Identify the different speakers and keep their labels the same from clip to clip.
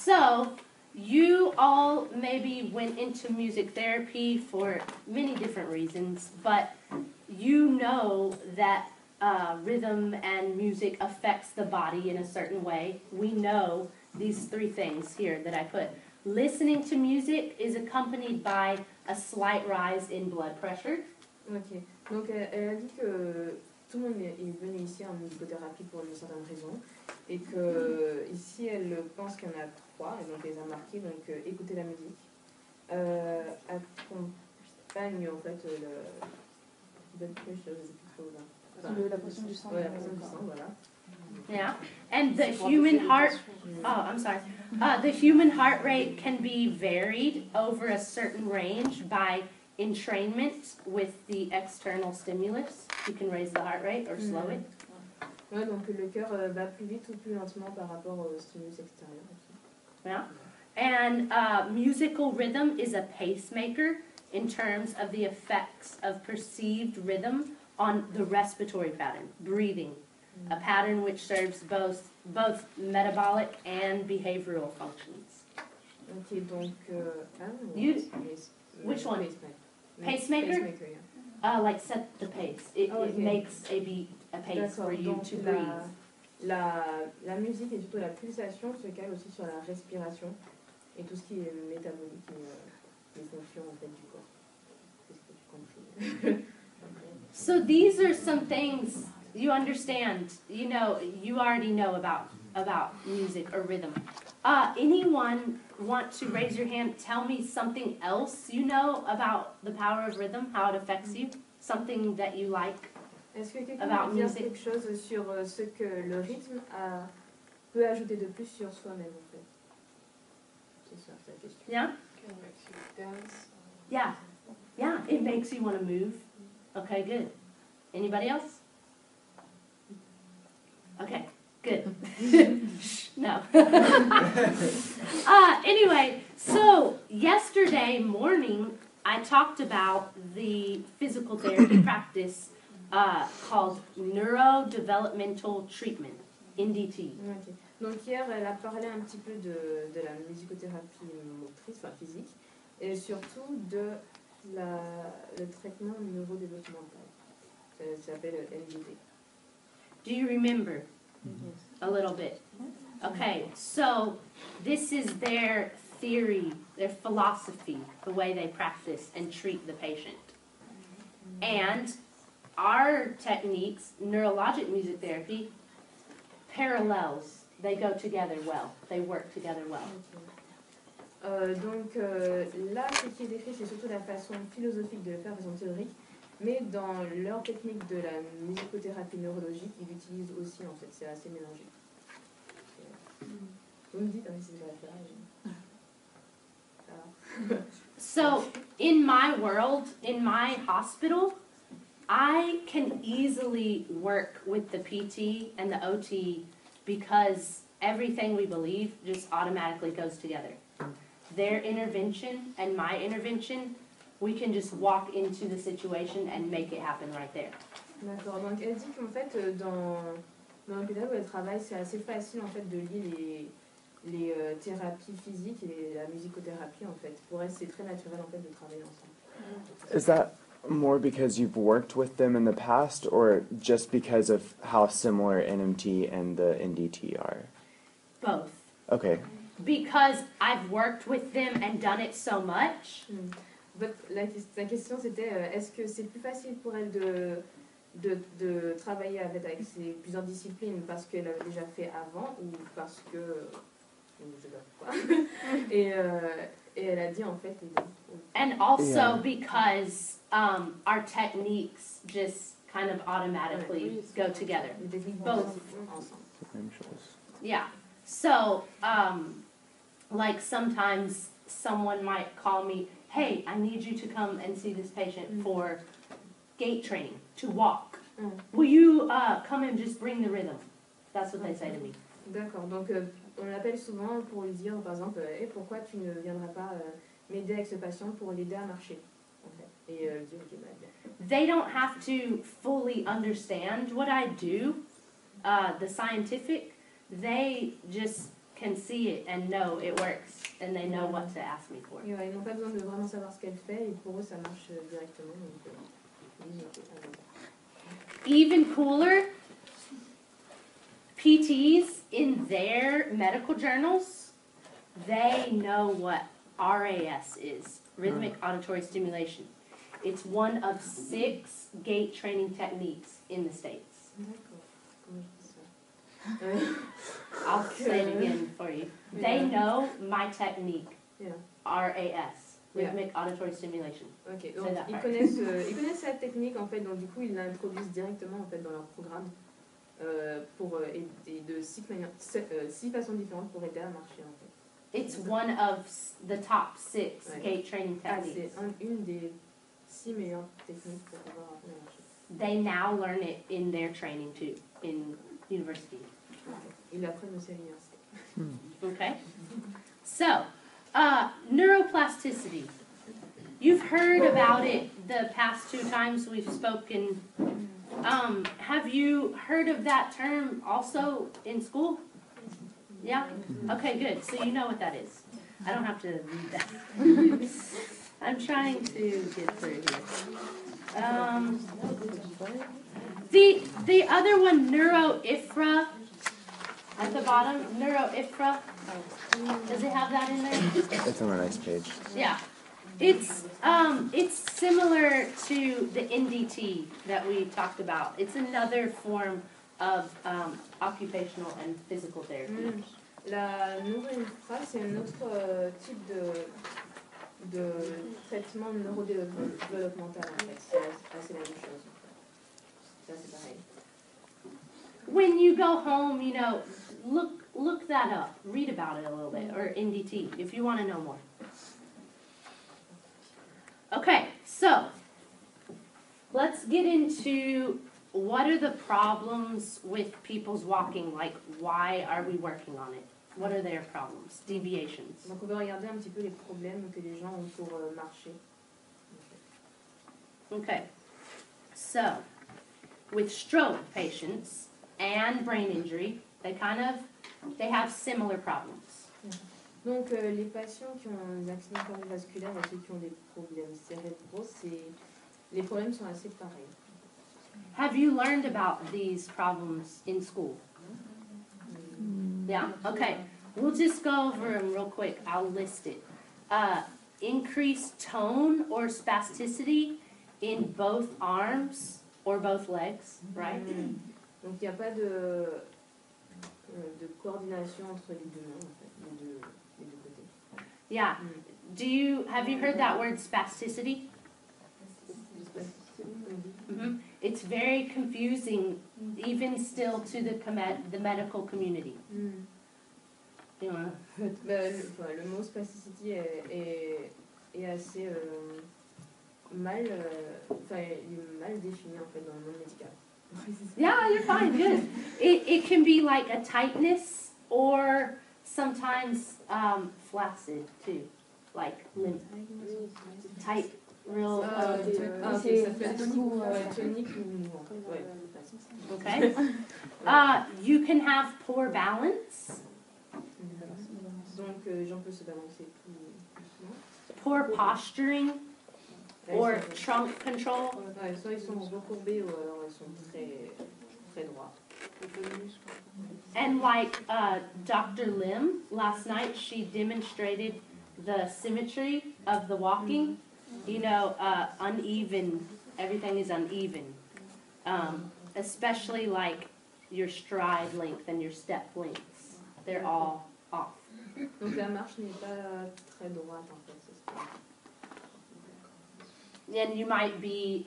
Speaker 1: So, you all maybe went into music therapy for many different reasons, but you know that rhythm and music affects the body in a certain way. We know these three things here that I put. Listening to music is accompanied by a slight rise in blood pressure.
Speaker 2: Ok, donc elle a dit que tout le monde est venu ici en musicothérapie pour une certaine raison et que ici elle pense qu'il y en a trois et donc elle les a marqués, donc écouter la musique accompagne en fait le
Speaker 3: la pression du sang.
Speaker 2: Ouais, la pression du sang, voilà.
Speaker 1: Yeah, and the human heart, the human heart rate can be varied over a certain range by entrainment with the external stimulus. You can raise the heart rate or slow it.
Speaker 2: Ouais, donc le cœur bat plus vite ou plus lentement par rapport au stimulus extérieur.
Speaker 1: Yeah, and musical rhythm is a pacemaker in terms of the effects of perceived rhythm on the respiratory pattern, breathing. A pattern which serves both metabolic and behavioral functions.
Speaker 2: Ok, donc
Speaker 1: which one? Pacemaker?
Speaker 2: Pacemaker, yeah.
Speaker 1: Like set the pace. It makes a beat, a pace for you to breathe.
Speaker 2: La musique et surtout la pulsation se cale aussi sur la respiration et tout ce qui est métabolique et les fonctions en fait du corps. C'est ce que tu compris.
Speaker 1: So these are some things you understand. You know, you already know about music or rhythm. Anyone want to raise your hand? Tell me something else you know about the power of rhythm, how it affects you, something that you like.
Speaker 2: Est-ce que quelqu'un peut dire quelque chose sur ce que le rythme peut ajouter de plus sur soi-même en fait? C'est ça la question.
Speaker 1: Yeah.
Speaker 3: Can it make you dance?
Speaker 1: Yeah. Yeah. It makes you want to move. Okay. Good. Anybody else? Okay. Good. No. Anyway, so yesterday morning I talked about the physical therapy practice called neurodevelopmental treatment, NDT.
Speaker 2: Okay. Donc hier, elle a parlé un petit peu de la musicothérapie motrice, enfin physique, et surtout de le traitement neurodéveloppemental. Ça s'appelle NDT.
Speaker 1: Do you remember?
Speaker 2: Yes.
Speaker 1: A little bit. Okay, so this is their theory, their philosophy, the way they practice and treat the patient. And our techniques, neurologic music therapy, parallels. They go together well. They work together well.
Speaker 2: Donc là, ce qui est décrit, c'est surtout la façon philosophique de le faire, la façon théorique, mais dans leur technique de la musicothérapie neurologique, ils l'utilisent aussi, en fait, c'est assez mélangé. Vous me dites, si c'est pas là.
Speaker 1: So, in my world, in my hospital, I can easily work with the PT and the OT because everything we believe just automatically goes together. Their intervention and my intervention, we can just walk into the situation and make it happen right there.
Speaker 2: D'accord, donc elle dit qu'en fait, dans l'hôpital où elle travaille, c'est assez facile en fait de lier les thérapies physiques et la musicothérapie en fait. Pour elle, c'est très naturel en fait de travailler ensemble.
Speaker 4: Is that more because you've worked with them in the past or just because of how similar NMT and the NDT are?
Speaker 1: Both.
Speaker 4: Okay.
Speaker 1: Because I've worked with them and done it so much.
Speaker 2: La question c'était, est-ce que c'est plus facile pour elle de travailler avec ces plusieurs disciplines parce qu'elle l'avait déjà fait avant ou parce que... je sais pas pourquoi. et elle a dit en fait les deux.
Speaker 1: And also because our techniques just kind of automatically go together. Both. Yeah. So, like sometimes someone might call me, hey, I need you to come and see this patient for gait training, to walk. Will you come and just bring the rhythm? That's what they say to me.
Speaker 2: D'accord, donc on l'appelle souvent pour lui dire, par exemple, pourquoi tu ne viendras pas m'aider avec ce patient pour l'aider à marcher en fait. Et elle dit, ok, bah bien.
Speaker 1: They don't have to fully understand what I do, the scientific. They just can see it and know it works, and they know what to ask me for.
Speaker 2: Et ouais, ils n'ont pas besoin de vraiment savoir ce qu'elle fait, et pour eux, ça marche directement. Donc, ils disent, ok, allez.
Speaker 1: Even cooler, PTs in their medical journals, they know what RAS is, rhythmic auditory stimulation. It's one of 6 gait training techniques in the States.
Speaker 2: D'accord. Comment je dis ça?
Speaker 1: I'll say it again for you. They know my technique,
Speaker 2: Yeah.
Speaker 1: RAS, rhythmic auditory stimulation.
Speaker 2: Ok, donc
Speaker 1: Say that
Speaker 2: ils
Speaker 1: part.
Speaker 2: connaissent cette technique en fait, donc du coup ils l'introduisent directement en fait dans leur programme pour et de 6 façons différentes pour aider à marcher en fait.
Speaker 1: It's one of the top 6
Speaker 2: Ouais.
Speaker 1: gait training
Speaker 2: Ah,
Speaker 1: techniques.
Speaker 2: c'est une des 6 meilleures techniques pour pouvoir apprendre à marcher.
Speaker 1: They now learn it in their training too, in university.
Speaker 2: Ils l'apprennent aussi à l'université.
Speaker 1: Okay? So, neuroplasticity. You've heard about it the past 2 times we've spoken. Have you heard of that term also in school? Yeah? Okay, good. So you know what that is. I don't have to read that. I'm trying to get through here. The other one, neuro-IFRA, at the bottom, neuro-IFRA. Does it have that in there?
Speaker 4: It's on the next page.
Speaker 1: Yeah. It's similar to the NDT that we talked about. It's another form of occupational and physical therapy.
Speaker 2: La neuroinfra, c'est un autre type de traitement neurodéveloppemental en fait. C'est assez la même chose. Ça c'est pareil.
Speaker 1: When you go home, you know, look that up. Read about it a little bit, or NDT, if you want to know more. Okay, so let's get into what are the problems with people's walking, like why are we working on it? What are their problems? Deviations.
Speaker 2: Donc on va regarder un petit peu les problèmes que les gens ont pour marcher.
Speaker 1: Okay, so with stroke patients and brain injury, they have similar problems.
Speaker 2: Donc les patients qui ont des accidents cardiovasculaires et ceux qui ont des problèmes cérébraux, les problèmes sont assez pareils.
Speaker 1: Have you learned about these problems in school? Yeah? Okay. We'll just go over them real quick. I'll list it. Increased tone or spasticity in both arms or both legs, right?
Speaker 2: Donc il n'y a pas de coordination entre les deux mains, en fait, les deux côtés.
Speaker 1: Yeah. Have you heard that word spasticity? Mm-hmm. It's very confusing, even still to the medical community. You know.
Speaker 2: Le mot spasticity est assez mal défini en fait dans le monde médical.
Speaker 1: Yeah, you're fine, good. It can be like a tightness or sometimes flaccid too, like limp, tight, real. Okay. You can have poor balance.
Speaker 2: Donc les gens peuvent se balancer plus souvent.
Speaker 1: Poor posturing or trunk control.
Speaker 2: Soit ils sont recourbés ou alors ils sont très droits.
Speaker 1: And like Dr. Lim, last night she demonstrated the symmetry of the walking. You know, uneven, everything is uneven. Especially like your stride length and your step lengths. They're all off.
Speaker 2: Donc la marche n'est pas très droite en fait.
Speaker 1: And you might be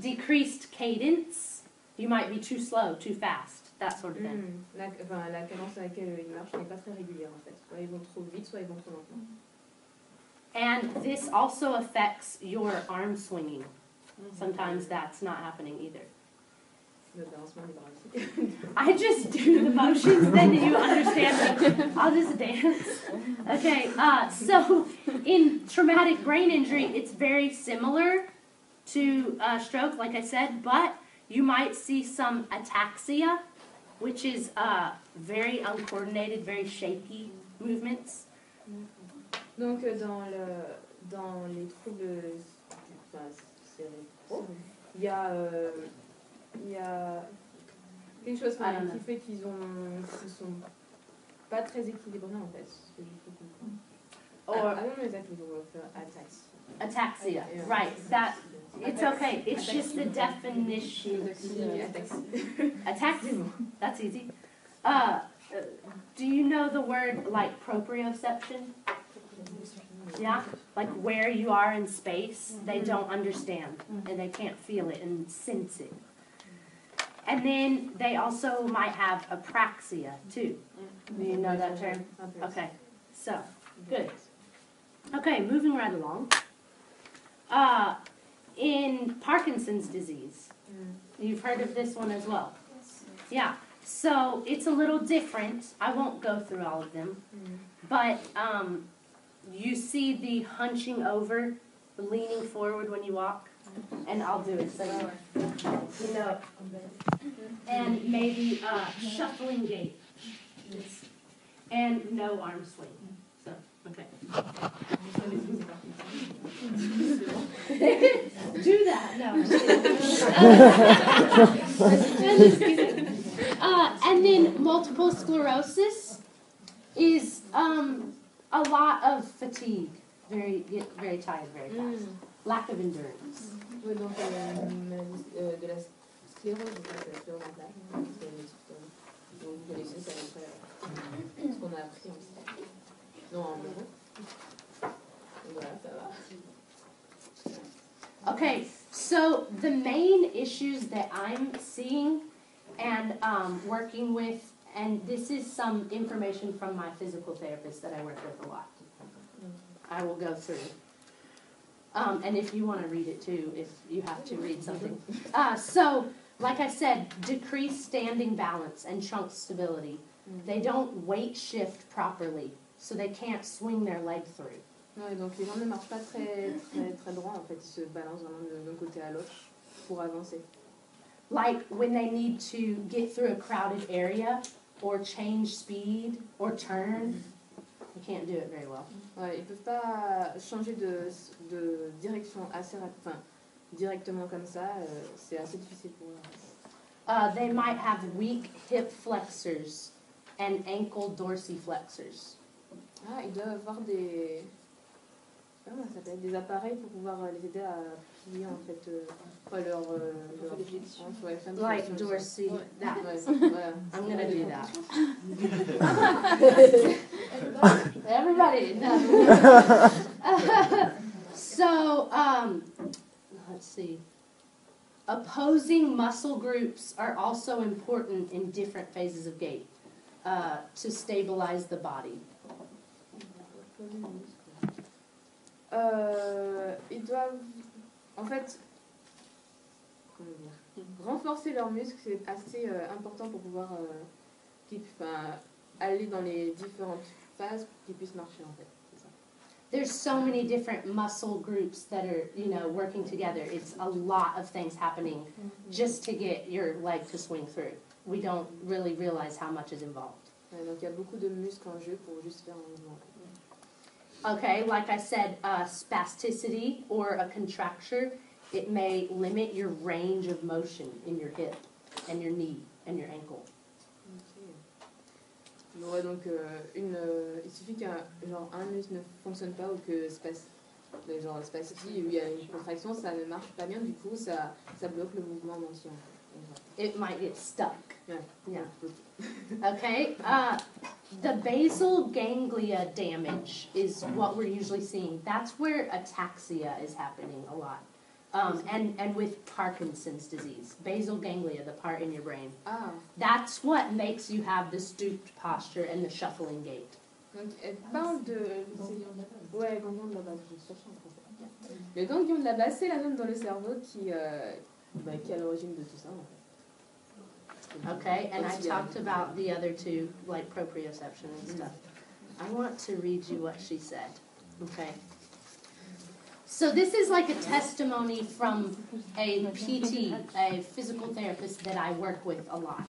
Speaker 1: decreased cadence. You might be too slow, too fast, that sort of thing.
Speaker 2: La cadence à laquelle ils marchent n'est pas très régulière en fait. Soit ils vont trop vite, soit ils vont trop lentement.
Speaker 1: And this also affects your arm swinging. Sometimes that's not happening either.
Speaker 2: Le balancement des bras aussi.
Speaker 1: I just do the motions, then you understand me. I'll just dance. Okay, so in traumatic brain injury, it's very similar to stroke, like I said, but you might see some ataxia, which is very uncoordinated, very shaky movements.
Speaker 2: Donc dans les troubles cérébraux, il y a quelque chose qui fait qu'ils sont pas très équilibrés en fait. Ce que je peux comprendre.
Speaker 1: Or
Speaker 2: I don't know exactly the word for ataxia.
Speaker 1: ataxia, right? That it's okay. It's just the definition. Ataxia. That's easy. Do you know the word like proprioception? Yeah, like where you are in space, they don't understand and they can't feel it and sense it. And then they also might have apraxia too. Do you know that term? Okay, so good. Okay, moving right along. In Parkinson's disease, you've heard of this one as well. Yeah, so it's a little different. I won't go through all of them, but you see the hunching over, the leaning forward when you walk, and I'll do it so you know. And maybe shuffling gait, and no arm swing. So, okay. Do that. No. I'm just kidding. And then multiple sclerosis is a lot of fatigue, get very tired very fast, lack of endurance.
Speaker 2: Oui, donc de la sclérose, la sclérose en plaques, donc vous connaissez ça après ce qu'on a appris en neuro. Voilà, ça va.
Speaker 1: Okay, so the main issues that I'm seeing and working with, and this is some information from my physical therapist that I work with a lot. I will go through. And if you want to read it too, if you have to read something. So, like I said, decreased standing balance and trunk stability. They don't weight shift properly, so they can't swing their leg through.
Speaker 2: Ouais, donc les jambes ne marchent pas très droit, en fait, ils se balancent vraiment d'un côté à l'autre pour avancer.
Speaker 1: Like when they need to get through a crowded area or change speed or turn, they can't do it very well.
Speaker 2: Ouais, ils peuvent pas changer de direction directement comme ça, c'est assez difficile pour eux.
Speaker 1: They might have weak hip flexors and ankle dorsiflexors.
Speaker 2: Ah, ils doivent avoir des appareils pour pouvoir les aider à plier en fait leur hanche,
Speaker 1: Like dorsi. That.
Speaker 2: Voilà.
Speaker 1: I'm gonna do that. Everybody. No. So, let's see. Opposing muscle groups are also important in different phases of gait to stabilize the body.
Speaker 2: Ils doivent, en fait, renforcer leurs muscles, c'est assez important pour pouvoir aller dans les différentes phases pour qu'ils puissent marcher, en fait.
Speaker 1: There's so many different muscle groups that are, working together. It's a lot of things happening just to get your leg to swing through. We don't really realize how much is involved.
Speaker 2: Ouais, donc il y a beaucoup de muscles en jeu pour juste faire un mouvement.
Speaker 1: Okay, like I said, spasticity or a contracture, it may limit your range of motion in your hip and your knee and your ankle.
Speaker 2: Okay. Ouais, donc il suffit qu'un muscle ne fonctionne pas ou que spasticity, où il y a une contraction, ça ne marche pas bien, du coup ça bloque le mouvement entier.
Speaker 1: It might get stuck.
Speaker 2: Yeah.
Speaker 1: Okay, the basal ganglia damage is what we're usually seeing. That's where ataxia is happening a lot. And with Parkinson's disease, basal ganglia, the part in your brain.
Speaker 2: Ah.
Speaker 1: That's what makes you have the stooped posture and the shuffling gait.
Speaker 2: Donc elle parle de... Ouais, ganglion de la base, je cherche en français. Le ganglion de la base, c'est la zone dans le cerveau qui est à l'origine de tout ça, en fait.
Speaker 1: Okay, and I talked about the other two, like proprioception and stuff. I want to read you what she said, okay? So this is like a testimony from a PT, a physical therapist that I work with a lot.